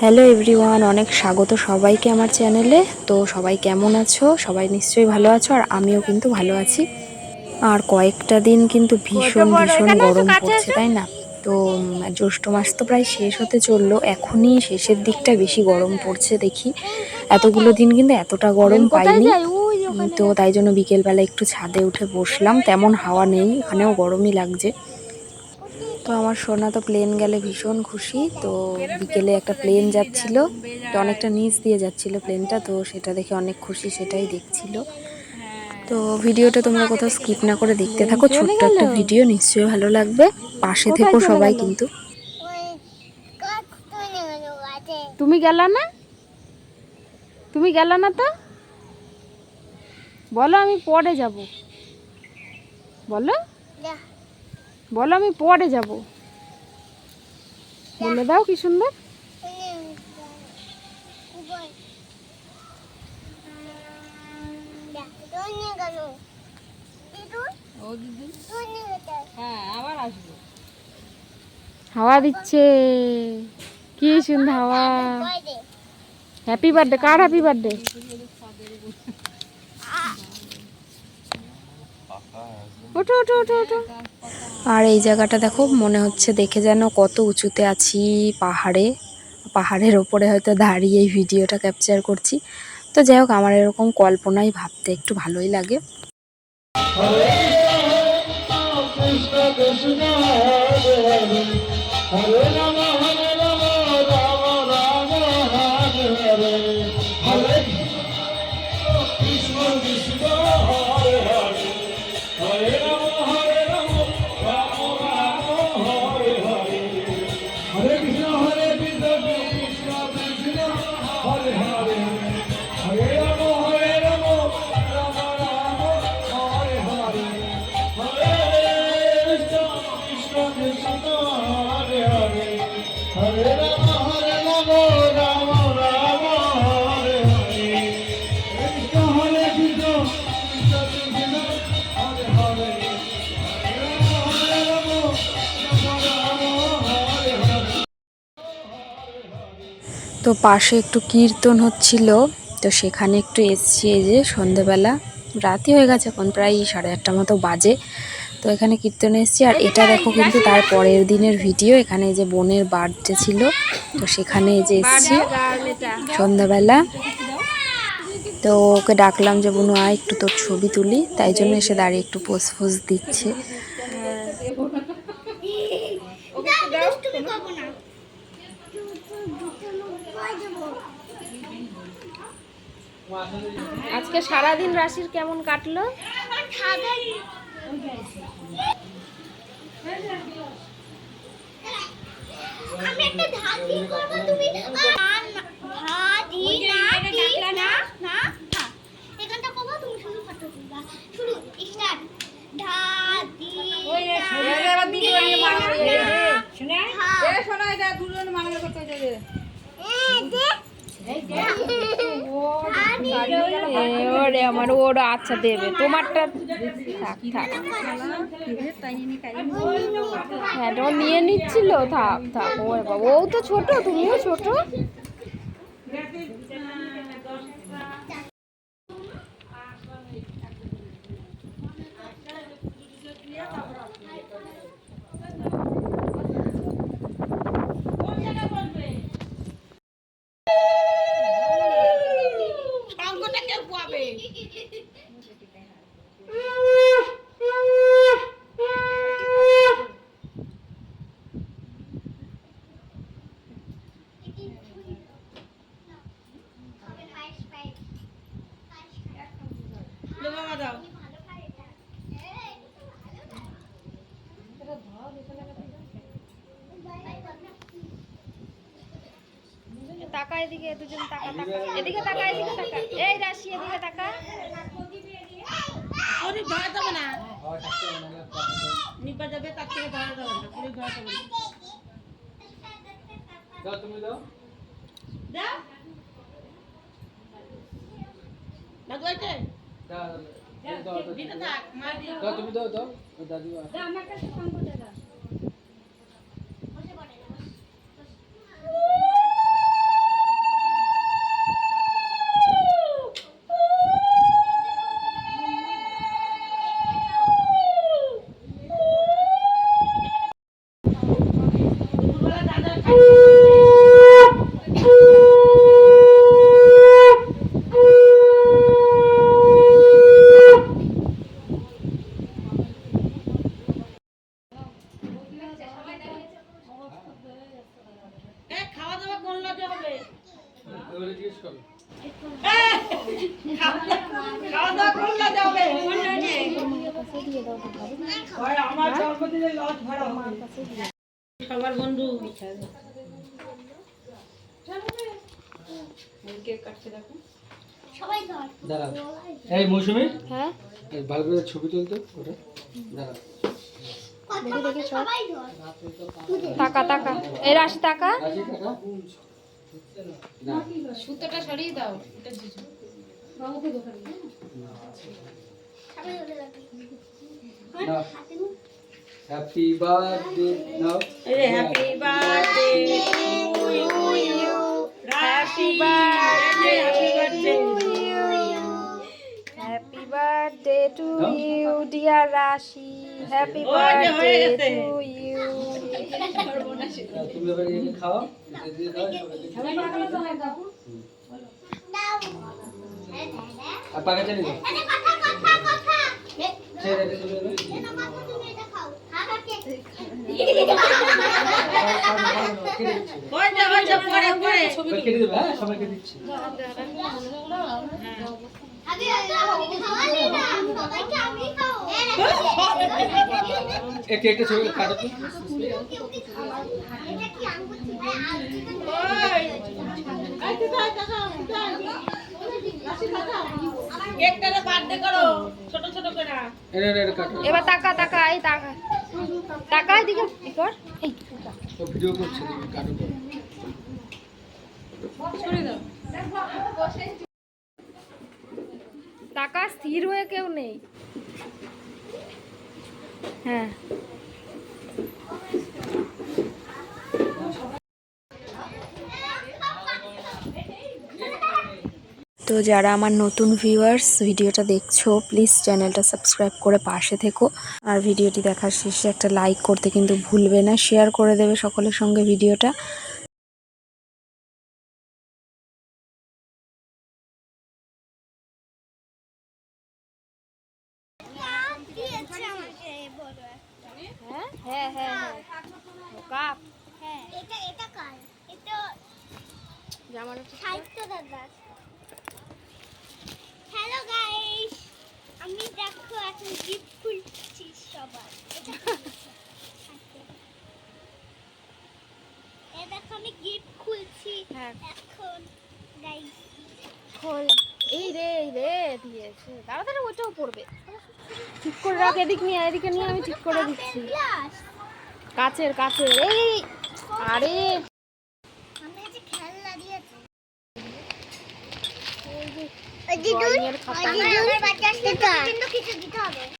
Hello everyone, অনেক স্বাগত সবাইকে আমার চ্যানেলে। তো সবাই কেমন আছো? সবাই নিশ্চয়ই ভালো আছো, আর আমিও কিন্তু ভালো আছি। আর কয়েকটা দিন কিন্তু ভীষণ ভীষণ গরম পড়ছে, তাই না? তো জ্যৈষ্ঠ মাস তো প্রায় শেষ হতে চললো, এখনই শেষের দিকটা বেশি গরম পড়ছে দেখি। এতগুলো দিন কিন্তু এতটা গরম পাইনি। তো তাই জন্য বিকেলবেলা একটু ছাদে উঠে বসলাম, তেমন হাওয়া নেই, এখানেও গরমই লাগছে। তো আমার সোনা তো প্লেন গেলে ভীষণ খুশি। তো বিকেলে একটা প্লেন যাচ্ছিল, তো অনেকটা নিচ দিয়ে যাচ্ছিল প্লেনটা, তো সেটা দেখে অনেক খুশি, সেটাই দেখছিল। তো ভিডিওটা তোমরা কোথাও স্কিপ না করে দেখতে থাকো, ছোট্ট একটা ভিডিও, নিশ্চয়ই ভালো লাগবে। পাশে থেকো সবাই কিন্তু। তুমি গেলা না? তুমি গেলা না তো? বলো আমি পরে যাব। বলো বলো আমি পরে যাব। বলে দাও কি সুন্দর। হাওয়া দিচ্ছে, কি সুন্দর হাওয়া। Happy birthday. কার হ্যাপি বার্থডে? ওঠো ওঠো ওঠো ওঠো। আর এই জায়গাটা দেখো, মনে হচ্ছে দেখে যেন কত উঁচুতে আছি, পাহাড়ের ওপরে হয়তো দাঁড়িয়ে এই ভিডিওটা ক্যাপচার করছি। তো যাই হোক, আমার এরকম কল্পনাই ভাবতে একটু ভালোই লাগে। তো পাশে একটু কীর্তন হচ্ছিল, তো সেখানে একটু এসছি। এই যে সন্ধেবেলা, রাতই হয়ে গেছে, এখন প্রায় 8:30 মতো বাজে। তো এখানে কীর্তনে এসছি। আর এটা দেখো কিন্তু তার পরের দিনের ভিডিও। এখানে এই যে বোনের বার্থডে ছিল, তো সেখানে এই যে এসছি সন্ধ্যাবেলা। তো ওকে ডাকলাম যে বোনু আয় একটু তোর ছবি তুলি, তাই জন্য এসে দাঁড়িয়ে একটু পোজ ফোজ দিচ্ছে। আজকে সারাদিন রাশির কেমন কাটলো? আমি একটা ধাঁধি করব, তুমি ধাঁধি না না এখানটা করব, তুমি শুধু ফটো তুলবা। শুরু স্টার্ট। ধাঁধি ওই রে এবার দিদি ওই মানা রে শুনে এ শোনা এটা দুজন মানা করতে যাবে। ওরে আমার ওর আচ্ছা দেবে তোমারটা। থাক থাক, হ্যাঁ ও নিয়ে নিচ্ছিল। থাক থাক, ওরে বাবা ও তো ছোট, তুমিও ছোট। তাকা এদিকে, দুজন তাকা তাকা এদিকে, তাকা এদিকে, তাকা এই রাশি এদিকে তাকা। ওরে ধরা যাবে না, নিপা যাবে, তার থেকে ধরা যাবে না, পুরো ধরা যাবে না। দাও তুমি দাও দাও না গইতে দাও দাও দিতে থাক, মা দিও দাও, তুমি দাও দাও দাদি দাও, আমার কাছে ফোন করে দাও। বসে পড়ে না এবারে জিজ্ঞেস করো। সবার বন্ধু সবাই ধর দাঁড়াও। এই মৌসুমী, হ্যাঁ এই ভালো করে ছবি তুলতে ওটা। দাঁড়াও। কথা বলতে সবাই ধর টাকা টাকা এই রাশি টাকা রাশি টাকা। না। সুতোটা সরিয়ে দাও এটা সবাই ধরে রাখি না। হ্যাপি বার্থডে নাও। Happy birthday to you happy birthday happy birthday to you dear Rashi happy হয়ে বার্থডে গেছে। টু ইউ তুমি এবারে এনে খাও। দিয়ে দাও সবাইকে। দাও আর পাকা চালি দাও। আরে কথা কথা কথা ছেড়ে দে তুমি এবার। এটা কথা তুমি এটা খাও খাবার কে হয়ে যা পরে পরে এবার কেটে দেবে, হ্যাঁ সবাইকে দিচ্ছি। আগে খাওয়ালি না সবাইকে আমি খাও একটা একটা ছবি কাটো তো। এটা কি আমি বলছি কেকটারে বার্থডে করো ছোট ছোট করে এনে এনে কাটো। এবার টাকা টাকা এই টাকা টাকা এদিকে ই কর এই ও ভিডিও করছে, তুমি কাটো তো। টাকা স্থির হয়ে কেউ নেই হ্যাঁ তো যারা আমার নতুন ভিউয়ার্স ভিডিওটা দেখছো প্লিজ চ্যানেলটা সাবস্ক্রাইব করে পাশে থেকো আর ভিডিওটি দেখার শেষে একটা লাইক করতে কিন্তু ভুলবে না শেয়ার করে দেবে সকলের সঙ্গে ভিডিওটা দিয়েছে আমাকে বড় একটা হ্যাঁ হ্যাঁ হ্যাঁ হ্যাঁ কাপ হ্যাঁ এটা এটা কার এটা জামাটা সাহিত্য দাদা হ্যালো গাইস আমি দেখো এখন গিফট খুলছি সবার এ দেখো আমি গিফট খুলছি হ্যাঁ। এখন গাইস খোল এই রে দিয়েছে তাড়াতাড়ি ওইটাও পড়বে ঠিক করে রাখ এদিক নিয়ে এদিকে নিয়ে আমি ঠিক করে দিচ্ছি কাচের এই আরে আমি এই যে খেলনা দিয়েছি drawing এর খাতা। আমার বাচ্চা কিন্তু কিছু দিতে হবে